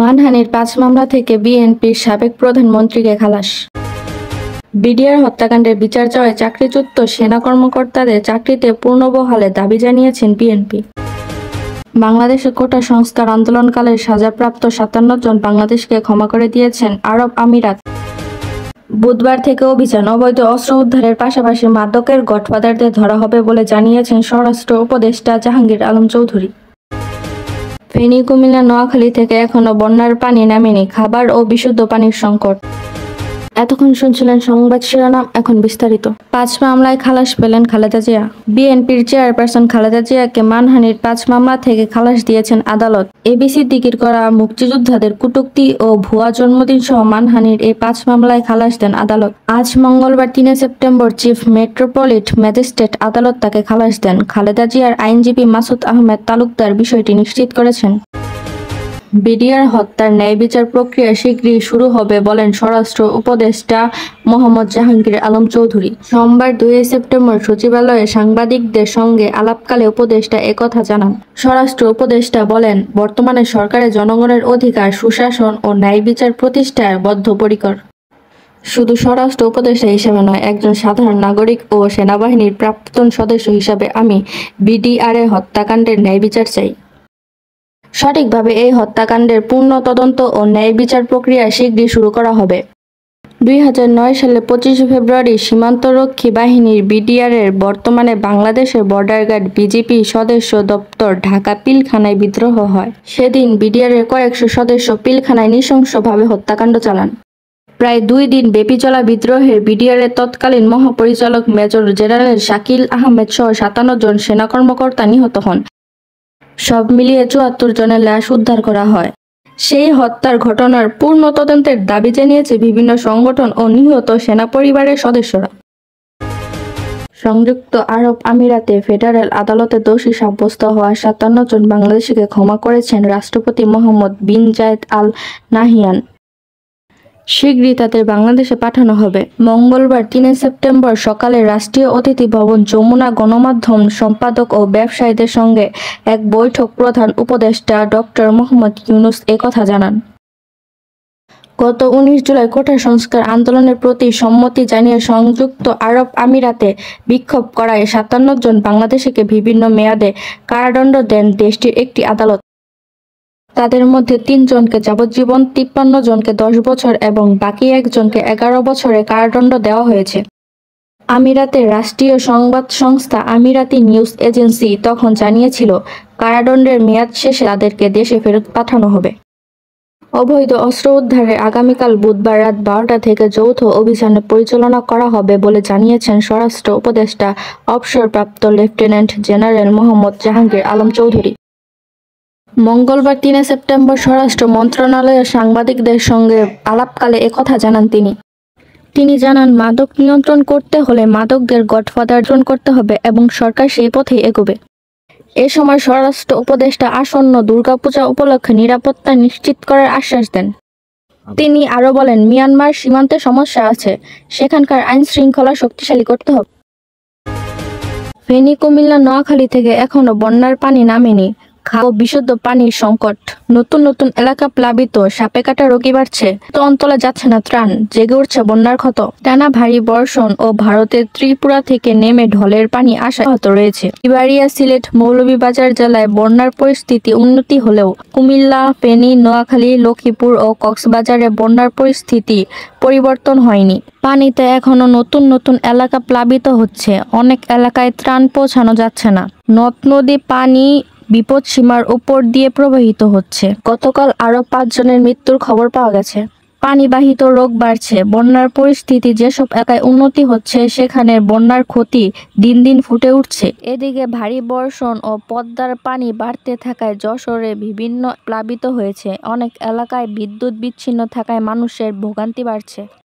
মানহানির ৫ মামলা থেকে বিএনপির সাবেক প্রধানমন্ত্রীকে খালাস। বিডিআর হত্যাকাণ্ডের বিচার চাওয়ায় চাকরিচ্যুত সেনা কর্মকর্তাদের চাকরিতে পুনর্বহালের দাবি জানিয়েছেন বিএনপি। বাংলাদেশের কোটা সংস্কার আন্দোলনকালে সাজাপ্রাপ্ত ৫৭ জন বাংলাদেশকে ক্ষমা করে দিয়েছেন আরব আমিরাত। বুধবার থেকে অভিযান, অবৈধ অস্ত্র উদ্ধারের পাশাপাশি মাদকের গডফাদারদের ধরা হবে বলে জানিয়েছেন স্বরাষ্ট্র উপদেষ্টা জাহাঙ্গীর আলম চৌধুরী। ফেনী, কুমিল্লা, নোয়াখালী থেকে এখনো বন্যার পানি নামেনি, খাবার ও বিশুদ্ধ পানির সংকট। এতক্ষণ শুনছিলেন সংবাদ শিরোনাম, এখন বিস্তারিত। ৫ মামলায় খালাস পেলেন খালেদা জিয়া। বিএনপির চেয়ারপারসন খালেদা জিয়াকে মানহানির ৫ মামলা থেকে খালাস দিয়েছেন আদালত। এবিসি দিকির করা মুক্তিযোদ্ধাদের কটূক্তি ও ভুয়া জন্মদিন সহ মানহানির এই ৫ মামলায় খালাস দেন আদালত। আজ মঙ্গলবার ৩ সেপ্টেম্বর চিফ মেট্রোপলিট ম্যাজিস্ট্রেট আদালত তাকে খালাস দেন। খালেদা জিয়ার আইনজীবী মাসুদ আহমেদ তালুকদার বিষয়টি নিশ্চিত করেছেন। বিডিআর হত্যার ন্যায় বিচার প্রক্রিয়া শীঘ্রই শুরু হবে বলেন স্বরাষ্ট্র উপদেষ্টা মোহাম্মদ জাহাঙ্গীর আলম চৌধুরী। সোমবার ২ সেপ্টেম্বর সচিবালয়ে সাংবাদিকদের সঙ্গে আলাপকালে উপদেষ্টা একথা জানান। স্বরাষ্ট্র উপদেষ্টা বলেন, বর্তমানে সরকারের জনগণের অধিকার, সুশাসন ও ন্যায় বিচার প্রতিষ্ঠায় বদ্ধপরিকর। শুধু স্বরাষ্ট্র উপদেষ্টা হিসেবে নয়, একজন সাধারণ নাগরিক ও সেনাবাহিনীর প্রাক্তন সদস্য হিসাবে আমি বিডিআরের হত্যাকাণ্ডের ন্যায় বিচার চাই। সঠিকভাবে এই হত্যাকাণ্ডের পূর্ণ তদন্ত ও ন্যায় বিচার প্রক্রিয়া শীঘ্রই শুরু করা হবে। ২০০৯ সালে ২৫ ফেব্রুয়ারি সীমান্তরক্ষী বাহিনীর বিডিআরের বর্তমানে বাংলাদেশের বর্ডার গার্ড বিজিপি সদস্য দপ্তর ঢাকা পিলখানায় বিদ্রোহ হয়। সেদিন বিডিআরের কয়েকশো সদস্য পিলখানায় নৃশংসভাবে হত্যাকাণ্ড চালান। প্রায় ২ দিন ব্যাপী চলা বিদ্রোহের বিডিআরের তৎকালীন মহাপরিচালক মেজর জেনারেল শাকিল আহমেদ সহ ৫৭ জন সেনা কর্মকর্তা নিহত হন। সব মিলিয়ে ৭৪ জনের লাশ উদ্ধার করা হয়। সেই হত্যার ঘটনার পূর্ণ তদন্তের দাবি জানিয়েছে বিভিন্ন সংগঠন ও নিহত সেনা পরিবারের সদস্যরা। সংযুক্ত আরব আমিরাতে ফেডারেল আদালতে দোষী সাব্যস্ত হওয়া ৫৭ জন বাংলাদেশিকে ক্ষমা করেছেন রাষ্ট্রপতি মোহাম্মদ বিন জায়েদ আল নাহিয়ান। শীঘ্রই তাদের বাংলাদেশে পাঠানো হবে। মঙ্গলবার ৩ সেপ্টেম্বর সকালে রাষ্ট্রীয় অতিথি ভবন যমুনা গণমাধ্যম সম্পাদক ও ব্যবসায়ীদের সঙ্গে এক বৈঠক প্রধান উপদেষ্টা ডক্টর মোহাম্মদ ইউনূস একথা জানান। গত ১৯ জুলাই কোটা সংস্কার আন্দোলনের প্রতি সম্মতি জানিয়ে সংযুক্ত আরব আমিরাতে বিক্ষোভ করায় ৫৭ জন বাংলাদেশিকে বিভিন্ন মেয়াদে কারাদণ্ড দেন দেশটির একটি আদালত। তাদের মধ্যে ৩ জনকে যাবজ্জীবন, ৫৩ জনকে ১০ বছর এবং বাকি একজনকে ১১ বছরের কারাদণ্ড দেওয়া হয়েছে। আমিরাতের রাষ্ট্রীয় সংবাদ সংস্থা আমিরাতি নিউজ এজেন্সি তখন জানিয়েছিল, কারাদণ্ডের মেয়াদ শেষে তাদেরকে দেশে ফেরত পাঠানো হবে। অবৈধ অস্ত্র উদ্ধারে আগামীকাল বুধবার রাত ১২টা থেকে যৌথ অভিযান পরিচালনা করা হবে বলে জানিয়েছেন স্বরাষ্ট্র উপদেষ্টা অবসরপ্রাপ্ত লেফটেন্যান্ট জেনারেল মোহাম্মদ জাহাঙ্গীর আলম চৌধুরী। মঙ্গলবার ৩ সেপ্টেম্বর স্বরাষ্ট্র মন্ত্রণালয়ের সাংবাদিকদের সঙ্গে আলাপকালে একথা জানান তিনি জানান, মাদক নিয়ন্ত্রণ করতে হলে মাদকদের গডফাদার করতে হবে এবং সরকার সেই পথেই এগোবে। এ সময় স্বরাষ্ট্র উপদেষ্টা আসন্ন দুর্গাপূজা উপলক্ষে নিরাপত্তা নিশ্চিত করার আশ্বাস দেন। তিনি আরও বলেন, মিয়ানমার সীমান্তে সমস্যা আছে, সেখানকার আইন শৃঙ্খলা শক্তিশালী করতে হবে। ফেনী, কুমিল্লা, নোয়াখালী থেকে এখনো বন্যার পানি নামেনি, খাওয়া ও বিশুদ্ধ পানির সংকট। নতুন নতুন এলাকা প্লাবিত, সাপে কাটা রোগী বাড়ছে, তো অঞ্চলে যাচ্ছে না ত্রাণ, জেগে উঠছে বন্যার ক্ষত। টানা ভারী বর্ষণ ও ভারতের ত্রিপুরা থেকে নেমে ঢলের পানি আসা ব্যাহত রয়েছে। বিবাড়িয়া, সিলেট, মৌলভীবাজার জেলায় বন্যার পরিস্থিতি উন্নতি হলেও কুমিল্লা, ফেনী, নোয়াখালী, লক্ষ্মীপুর ও কক্সবাজারে বন্যার পরিস্থিতি পরিবর্তন হয়নি। পানিতে এখনো নতুন নতুন এলাকা প্লাবিত হচ্ছে, অনেক এলাকায় ত্রাণ পৌঁছানো যাচ্ছে না। নদ নদী পানি বিপদসীমার উপর দিয়ে প্রবাহিত হচ্ছে। গতকাল আরও ৫ জনের মৃত্যুর খবর পাওয়া গেছে। পানিবাহিত রোগ বাড়ছে। বন্যার পরিস্থিতি যেসব এলাকায় উন্নতি হচ্ছে, সেখানে বন্যার ক্ষতি দিন দিন ফুটে উঠছে। এদিকে ভারী বর্ষণ ও পদ্মার পানি বাড়তে থাকায় যশোরে বিভিন্ন প্লাবিত হয়েছে। অনেক এলাকায় বিদ্যুৎ বিচ্ছিন্ন থাকায় মানুষের ভোগান্তি বাড়ছে।